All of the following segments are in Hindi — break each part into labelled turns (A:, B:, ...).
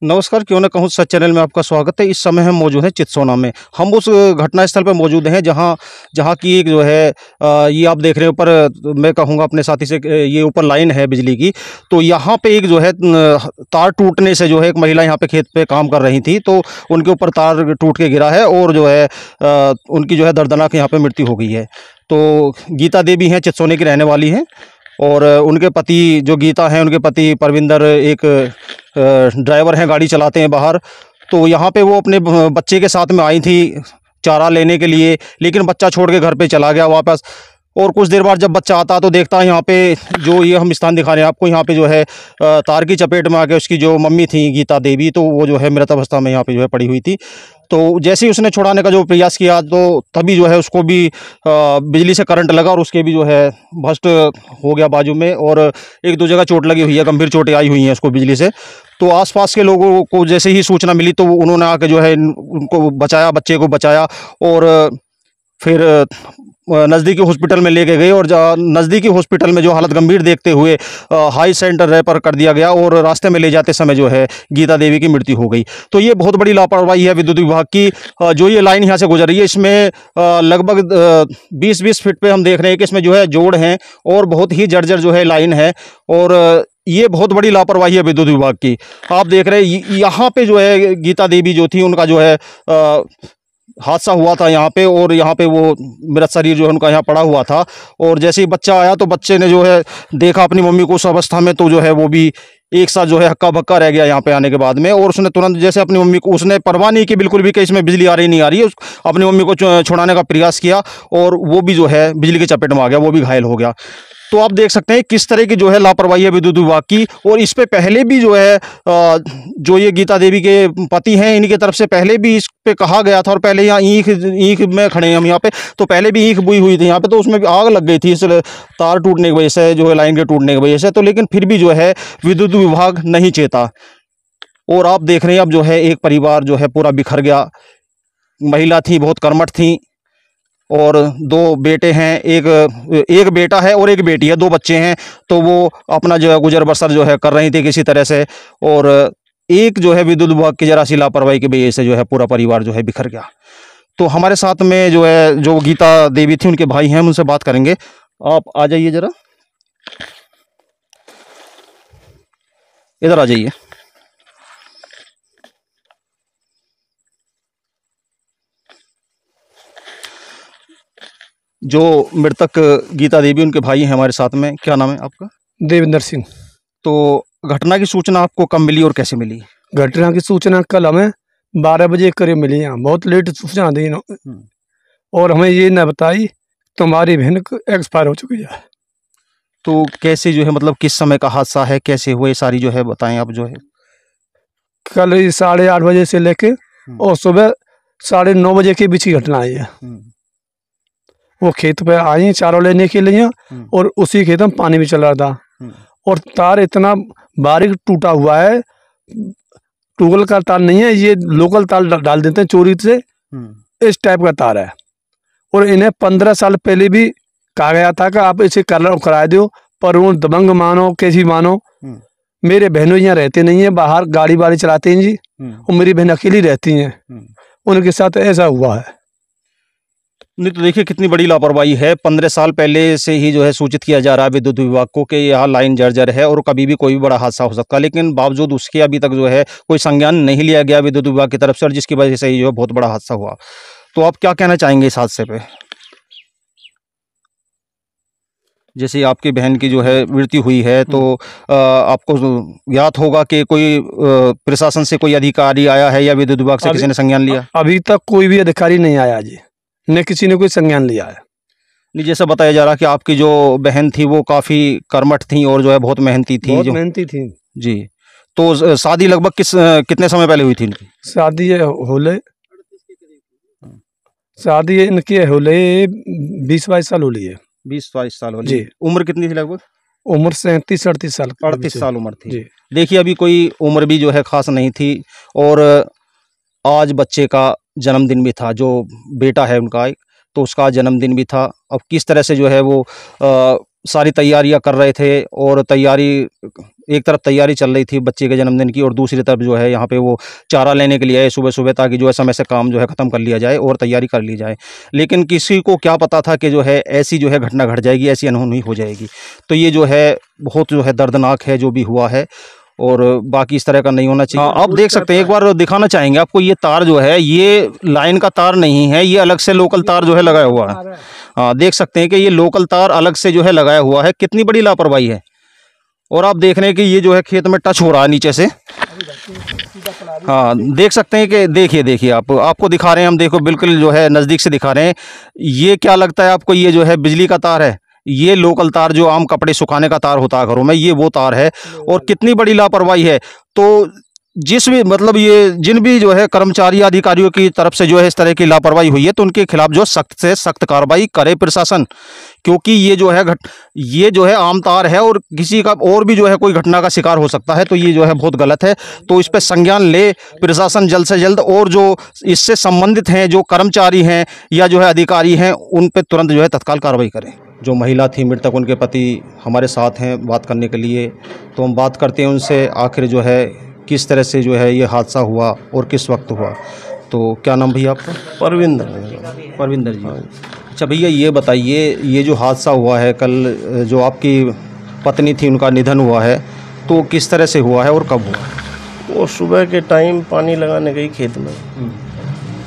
A: नमस्कार, क्यों ना कहूँ सच चैनल में आपका स्वागत है। इस समय हम मौजूद हैं चित्सौना में। हम उस घटना स्थल पर मौजूद हैं जहाँ की एक जो है ये आप देख रहे हैं ऊपर, मैं कहूँगा अपने साथी से, ये ऊपर लाइन है बिजली की। तो यहाँ पे एक जो है तार टूटने से जो है एक महिला यहाँ पे खेत पे काम कर रही थी, तो उनके ऊपर तार टूट के गिरा है और जो है उनकी जो है दर्दनाक यहाँ पे मृत्यु हो गई है। तो गीता देवी हैं, चित्सौने की रहने वाली हैं और उनके पति जो गीता हैं, उनके पति परविंदर एक ड्राइवर हैं, गाड़ी चलाते हैं बाहर। तो यहाँ पे वो अपने बच्चे के साथ में आई थी चारा लेने के लिए, लेकिन बच्चा छोड़ के घर पे चला गया वापस। और कुछ देर बाद जब बच्चा आता तो देखता है यहाँ पे जो ये हम स्थान दिखा रहे हैं आपको, यहाँ पे जो है तार की चपेट में आके उसकी जो मम्मी थी गीता देवी, तो वो जो है मृत अवस्था में यहाँ पे जो है पड़ी हुई थी। तो जैसे ही उसने छुड़ाने का जो प्रयास किया तो तभी जो है उसको भी बिजली से करंट लगा और उसके भी जो है भस्ट हो गया बाजू में, और एक दो जगह चोट लगी हुई है, गंभीर चोटें आई हुई हैं उसको बिजली से। तो आसपास के लोगों को जैसे ही सूचना मिली तो उन्होंने आके जो है उनको बचाया, बच्चे को बचाया और फिर नज़दीकी हॉस्पिटल में लेके गए। और नज़दीकी हॉस्पिटल में जो हालत गंभीर देखते हुए हाई सेंटर रेफर कर दिया गया और रास्ते में ले जाते समय जो है गीता देवी की मृत्यु हो गई। तो ये बहुत बड़ी लापरवाही है विद्युत विभाग की। जो ये लाइन यहाँ से गुजर रही है, इसमें लगभग 20-20 फीट पे हम देख रहे हैं कि इसमें जो है जोड़ हैं और बहुत ही जर्जर जो है लाइन है, और ये बहुत बड़ी लापरवाही है विद्युत विभाग की। आप देख रहे हैं यहाँ पे जो है गीता देवी जो थी, उनका जो है हादसा हुआ था यहाँ पे, और यहाँ पे वो मृत शरीर जो है उनका यहाँ पड़ा हुआ था। और जैसे ही बच्चा आया तो बच्चे ने जो है देखा अपनी मम्मी को उस अवस्था में, तो जो है वो भी एक साथ जो है हक्का बक्का रह गया यहाँ पे आने के बाद में। और उसने तुरंत जैसे अपनी मम्मी को, उसने परवाह नहीं की बिल्कुल भी कि इसमें बिजली आ रही नहीं आ रही है, अपनी मम्मी को छुड़ाने का प्रयास किया और वो भी जो है बिजली की चपेट में आ गया, वो भी घायल हो गया। तो आप देख सकते हैं किस तरह की जो है लापरवाही है विद्युत विभाग की। और इस पे पहले भी जो है जो ये गीता देवी के पति हैं, इनकी तरफ से पहले भी इस पे कहा गया था, और पहले यहाँ ईख में खड़े हैं हम यहाँ पे, तो पहले भी ईख बुई हुई थी यहाँ पे, तो उसमें भी आग लग गई थी इस तार टूटने की वजह से, जो है लाइन के टूटने की वजह से। तो लेकिन फिर भी जो है विद्युत विभाग नहीं चेता। और आप देख रहे हैं अब जो है एक परिवार जो है पूरा बिखर गया। महिला थी, बहुत कर्मठ थी, और दो बेटे हैं, एक बेटा है और एक बेटी है, दो बच्चे हैं। तो वो अपना जो है गुजर बसर जो है कर रही थी किसी तरह से, और एक जो है विद्युत विभाग की जरा सी लापरवाही की वजह से जो है पूरा परिवार जो है बिखर गया। तो हमारे साथ में जो है जो गीता देवी थी, उनके भाई हैं, उनसे बात करेंगे। आप आ जाइए जरा, इधर आ जाइए। जो मृतक गीता देवी, उनके भाई हैं हमारे साथ में। क्या नाम है आपका?
B: देवेंद्र सिंह।
A: तो घटना की सूचना आपको कब मिली और कैसे मिली?
B: घटना की सूचना कल हमें 12 बजे करीब मिली। यहाँ बहुत लेट सूचना दी और हमें ये न बताई तुम्हारी बहन एक्सपायर हो चुकी है।
A: तो कैसे जो है, मतलब किस समय का हादसा है, कैसे हुए, सारी जो है बताएं आप जो है।
B: कल 8:30 बजे से लेके और सुबह 9:30 बजे के बीच की घटना आई है। वो खेत पे आई चारों लेने के लिए और उसी खेत में पानी भी चल रहा था और तार इतना बारीक टूटा हुआ है, टूगल का तार नहीं है, ये लोकल तार डाल देते हैं चोरी से, इस टाइप का तार है। और इन्हें 15 साल पहले भी कहा गया था कि आप इसे करा दो, पर वो दबंग मानो कैसी मानो। मेरे बहनों यहाँ रहते नहीं है, बाहर गाड़ी वाड़ी चलाते हैं जी, और मेरी बहन अकेली रहती हैं, उनके साथ ऐसा हुआ है।
A: नहीं तो देखिए कितनी बड़ी लापरवाही है। 15 साल पहले से ही जो है सूचित किया जा रहा है विद्युत विभाग को कि यहाँ लाइन जर्जर है और कभी भी कोई भी बड़ा हादसा हो सकता है, लेकिन बावजूद उसके अभी तक जो है कोई संज्ञान नहीं लिया गया विद्युत विभाग की तरफ से, और जिसकी वजह से ही जो है बहुत बड़ा हादसा हुआ। तो आप क्या कहना चाहेंगे इस हादसे पे? जैसे आपकी बहन की जो है मृत्यु हुई है, तो आपको ज्ञात होगा कि कोई प्रशासन से कोई अधिकारी आया है या विद्युत विभाग से किसी ने संज्ञान लिया?
B: अभी तक कोई भी अधिकारी नहीं आया जी, न किसी ने कोई संज्ञान लिया है।
A: नहीं, जैसा बताया जा रहा कि आपकी जो बहन थी वो काफ़ी कर्मठ थी और जो है बहुत मेहनती थी,
B: बहुत मेहनती थी
A: जी। तो शादी लगभग कितने समय पहले हुई थी इनकी?
B: शादी इनकी होले 20-22 साल हो ली है।
A: 20-22 साल हो
B: जी।
A: ली। उम्र कितनी थी लगभग?
B: उम्र 37-38 साल।
A: 38 साल उम्र थी।
B: जी।
A: देखिए अभी कोई उम्र भी जो है खास नहीं थी, और आज बच्चे का जन्मदिन भी था, जो बेटा है उनका एक, तो उसका जन्मदिन भी था। अब किस तरह से जो है वो सारी तैयारियां कर रहे थे और तैयारी, एक तरफ तैयारी चल रही थी बच्चे के जन्मदिन की और दूसरी तरफ जो है यहाँ पे वो चारा लेने के लिए आए सुबह सुबह, ताकि जो है समय से काम जो है ख़त्म कर लिया जाए और तैयारी कर ली जाए। लेकिन किसी को क्या पता था कि जो है ऐसी जो है घटना घट जाएगी, ऐसी अनहोनी हो जाएगी। तो ये जो है बहुत जो है दर्दनाक है जो भी हुआ है, और बाकी इस तरह का नहीं होना चाहिए। आप देख सकते हैं, एक बार दिखाना चाहेंगे आपको, ये तार जो है ये लाइन का तार नहीं है, ये अलग से लोकल तार जो है लगाया हुआ है। हाँ, देख सकते हैं कि ये लोकल तार अलग से जो है लगाया हुआ है। कितनी बड़ी लापरवाही है। और आप देख रहे हैं कि ये जो है खेत में टच हो रहा है नीचे से। हाँ, देख सकते हैं कि देखिए आपको दिखा रहे हैं हम, देखो बिल्कुल जो है नज़दीक से दिखा रहे हैं। ये क्या लगता है आपको, ये जो है बिजली का तार है, ये लोकल तार जो आम कपड़े सुखाने का तार होता है घरों में, ये वो तार है। और कितनी बड़ी लापरवाही है। तो जिस भी मतलब ये जिन भी जो है कर्मचारी अधिकारियों की तरफ से जो है इस तरह की लापरवाही हुई है, तो उनके खिलाफ जो सख्त से सख्त कार्रवाई करे प्रशासन, क्योंकि ये जो है ये जो है आम तार है और किसी का और भी जो है कोई घटना का शिकार हो सकता है। तो ये जो है बहुत गलत है। तो इस पर संज्ञान ले प्रशासन जल्द से जल्द, और जो इससे संबंधित हैं, जो कर्मचारी हैं या जो है अधिकारी हैं, उन पर तुरंत जो है तत्काल कार्रवाई करें। जो महिला थी मृतक, उनके पति हमारे साथ हैं बात करने के लिए, तो हम बात करते हैं उनसे आखिर जो है किस तरह से जो है ये हादसा हुआ और किस वक्त हुआ। तो क्या नाम भैया आपका? परविंदर जी। अच्छा भैया, ये बताइए, ये जो हादसा हुआ है कल, जो आपकी पत्नी थी उनका निधन हुआ है, तो किस तरह से हुआ है और कब हुआ?
C: वो सुबह के टाइम पानी लगाने गई खेत में,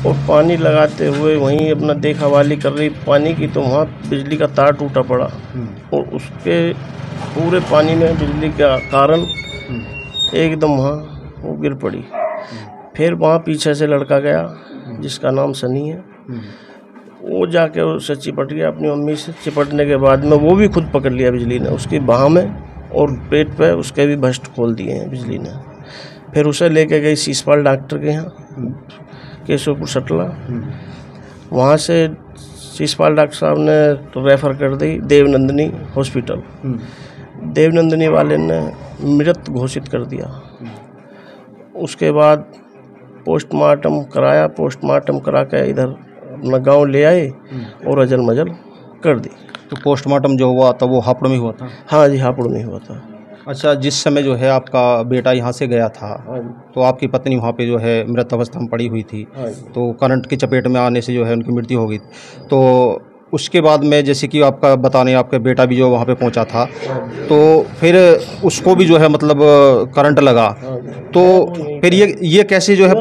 C: और पानी लगाते हुए वहीं अपना देखा वाली कर रही पानी की, तो वहाँ बिजली का तार टूटा पड़ा और उसके पूरे पानी में बिजली का कारण एकदम वहाँ वो गिर पड़ी। फिर वहाँ पीछे से लड़का गया जिसका नाम सनी है, वो जाके उससे चिपट गया अपनी मम्मी से। चिपटने के बाद में वो भी खुद पकड़ लिया बिजली ने उसकी बाह में, और पेट पे उसके भी भस्ट खोल दिए हैं बिजली ने। फिर उसे लेके गई सीसपाल डॉक्टर के यहाँ केशवपुर सटला। वहाँ से सीसपाल डॉक्टर साहब ने रेफ़र कर दी देवनंदिनी हॉस्पिटल। देवनंदिनी वाले ने मृत घोषित कर दिया। उसके बाद पोस्टमार्टम कराया, पोस्टमार्टम करा के इधर अपना गांव ले आए और अजल मजल कर दी।
A: तो पोस्टमार्टम जो हुआ था वो हापुड़ में हुआ था?
C: हाँ जी, हापुड़ में हुआ था।
A: अच्छा, जिस समय जो है आपका बेटा यहाँ से गया था, तो आपकी पत्नी वहाँ पे जो है मृत अवस्था में पड़ी हुई थी, तो करंट की चपेट में आने से जो है उनकी मृत्यु हो गई। तो उसके बाद में जैसे कि आपका बताने, आपका बेटा भी जो वहाँ पे पहुँचा था, तो फिर उसको भी जो है मतलब करंट लगा, तो फिर ये कैसे जो है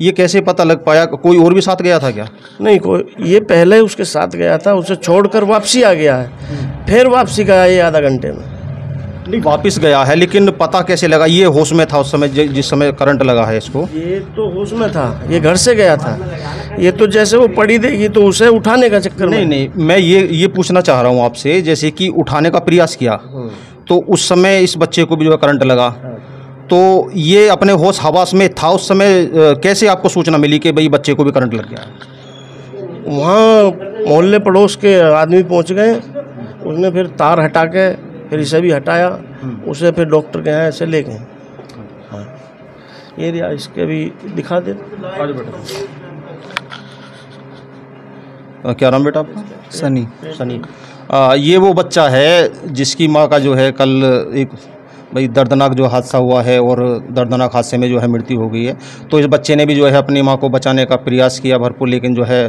A: ये कैसे पता लग पाया? कोई और भी साथ गया था क्या?
C: नहीं, कोई, ये पहले उसके साथ गया था, उसे छोड़कर वापसी आ गया है। फिर वापसी का ये आधा घंटे में।
A: नहीं, वापस गया है, लेकिन पता कैसे लगा? ये होश में था उस समय जिस समय करंट लगा है इसको?
C: ये तो होश में था, ये घर से गया था। ये तो जैसे वो पड़ी देगी तो उसे उठाने का चक्कर में।
A: नहीं, मैं ये पूछना चाह रहा हूँ आपसे, जैसे कि उठाने का प्रयास किया, तो उस समय इस बच्चे को भी जो है करंट लगा, तो ये अपने होश हवास में था उस समय, कैसे आपको सूचना मिली कि भाई बच्चे को भी करंट लग गया?
C: वहाँ मोहल्ले पड़ोस के आदमी पहुँच गए, उसने फिर तार हटा के फिर इसे भी हटाया, उसे फिर डॉक्टर के यहाँ ऐसे ले गए। हाँ, ये रिया इसके भी दिखा दे।
A: क्या नाम बेटा आपका?
B: सनी।
A: सनी। ये वो बच्चा है जिसकी माँ का जो है कल एक भाई दर्दनाक जो हादसा हुआ है, और दर्दनाक हादसे में जो है मृत्यु हो गई है। तो इस बच्चे ने भी जो है अपनी माँ को बचाने का प्रयास किया भरपूर, लेकिन जो है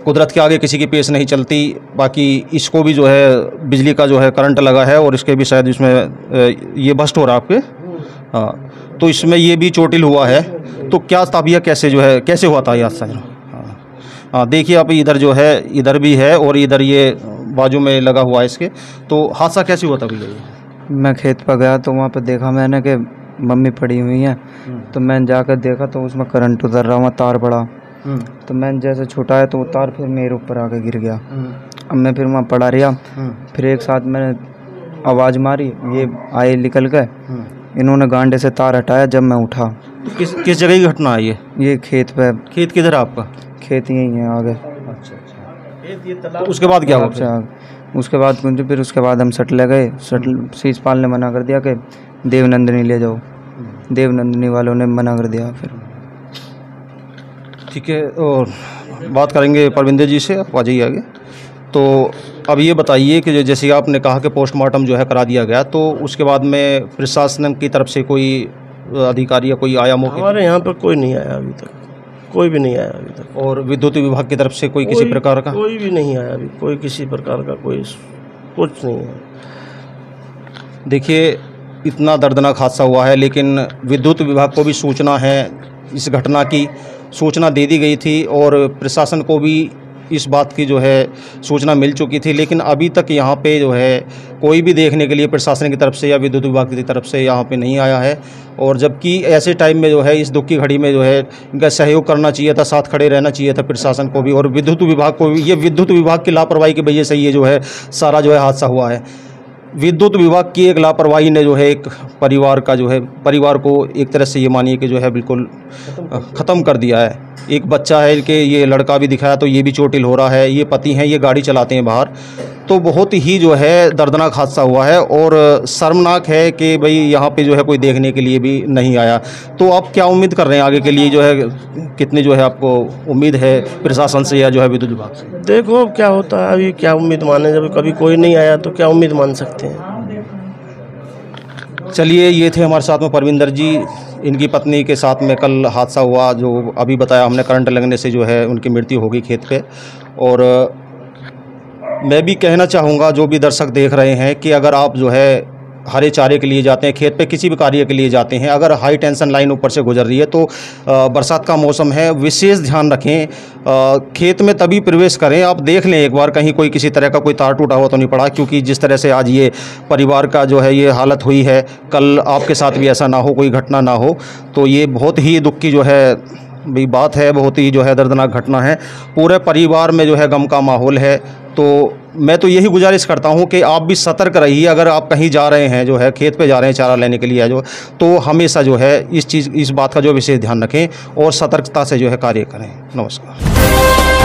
A: कुदरत के आगे किसी की पेश नहीं चलती। बाकी इसको भी जो है बिजली का जो है करंट लगा है, और इसके भी शायद इसमें ये बस्ट हो रहा है आपके। हाँ, तो इसमें ये भी चोटिल हुआ है। तो क्या था भैया, कैसे जो है कैसे हुआ था ये हादसा? हाँ, देखिए आप, इधर जो है इधर भी है और इधर ये बाजू में लगा हुआ है इसके। तो हादसा कैसे हुआ था भैया ये?
D: मैं खेत पर गया तो वहाँ पर देखा मैंने कि मम्मी पड़ी हुई हैं, तो मैंने जाकर देखा तो उसमें करंट उतर रहा, वहाँ तार पड़ा। तो मैंने जैसे छुटाया तो वो तार फिर मेरे ऊपर आके गिर गया। अब मैं फिर वहाँ पड़ा रहा, फिर एक साथ मैंने आवाज़ मारी, ये आए निकल गए, इन्होंने गांडे से तार हटाया। जब मैं उठा,
A: तो किस जगह की घटना है
D: ये खेत पे।
A: खेत किधर है आपका?
D: खेत यही है आगे।
A: तो उसके बाद क्या हुआ?
D: उसके बाद फिर उसके बाद हम सटले गए। सीसपाल ने मना कर दिया कि देवनंदिनी ले जाओ, देवनंदिनी वालों ने मना कर दिया। फिर
A: ठीक है, और बात करेंगे परविंदर जी से, आप आ जाइए आगे। तो अब ये बताइए कि जैसे आपने कहा कि पोस्टमार्टम जो है करा दिया गया, तो उसके बाद में प्रशासन की तरफ से कोई अधिकारी या कोई आया मौके?
C: हमारे यहाँ पर कोई नहीं आया अभी तक, कोई भी नहीं आया अभी तक।
A: और विद्युत विभाग की तरफ से कोई किसी प्रकार का?
C: कोई भी नहीं आया अभी, कोई किसी प्रकार का कोई कुछ नहीं है।
A: देखिए, इतना दर्दनाक हादसा हुआ है, लेकिन विद्युत विभाग को भी सूचना है, इस घटना की सूचना दे दी गई थी और प्रशासन को भी इस बात की जो है सूचना मिल चुकी थी, लेकिन अभी तक यहाँ पे जो है कोई भी देखने के लिए प्रशासन की तरफ से या विद्युत विभाग की तरफ से यहाँ पे नहीं आया है। और जबकि ऐसे टाइम में जो है, इस दुख की घड़ी में जो है इनका सहयोग करना चाहिए था, साथ खड़े रहना चाहिए था प्रशासन को भी और विद्युत विभाग को भी। ये विद्युत विभाग की लापरवाही की वजह से ये जो है सारा जो है हादसा हुआ है। विद्युत विभाग की एक लापरवाही ने जो है एक परिवार का जो है, परिवार को एक तरह से ये मानिए कि जो है बिल्कुल ख़त्म कर दिया है। एक बच्चा है कि ये लड़का भी दिखाया तो ये भी चोटिल हो रहा है, ये पति हैं, ये गाड़ी चलाते हैं बाहर। तो बहुत ही जो है दर्दनाक हादसा हुआ है और शर्मनाक है कि भाई यहाँ पे जो है कोई देखने के लिए भी नहीं आया। तो आप क्या उम्मीद कर रहे हैं आगे के लिए, जो है कितनी जो है आपको उम्मीद है प्रशासन से या जो है विद्युत विभाग से?
C: देखो अब क्या होता है, अभी क्या उम्मीद माने, जब कभी कोई नहीं आया तो क्या उम्मीद मान सकते हैं।
A: चलिए, ये थे हमारे साथ में परविंदर जी, इनकी पत्नी के साथ में कल हादसा हुआ, जो अभी बताया हमने, करंट लगने से जो है उनकी मृत्यु हो गई खेत पे। और मैं भी कहना चाहूँगा जो भी दर्शक देख रहे हैं कि अगर आप जो है हरे चारे के लिए जाते हैं, खेत पे किसी भी कार्य के लिए जाते हैं, अगर हाई टेंशन लाइन ऊपर से गुजर रही है तो बरसात का मौसम है, विशेष ध्यान रखें। खेत में तभी प्रवेश करें, आप देख लें एक बार कहीं कोई किसी तरह का कोई तार टूटा हुआ तो नहीं पड़ा, क्योंकि जिस तरह से आज ये परिवार का जो है ये हालत हुई है, कल आपके साथ भी ऐसा ना हो, कोई घटना ना हो। तो ये बहुत ही दुख की जो है भी बात है, बहुत ही जो है दर्दनाक घटना है। पूरे परिवार में जो है गम का माहौल है। तो मैं तो यही गुजारिश करता हूं कि आप भी सतर्क रहिए। अगर आप कहीं जा रहे हैं, जो है खेत पे जा रहे हैं चारा लेने के लिए, जो तो हमेशा जो है इस बात का जो विशेष ध्यान रखें और सतर्कता से जो है कार्य करें। नमस्कार।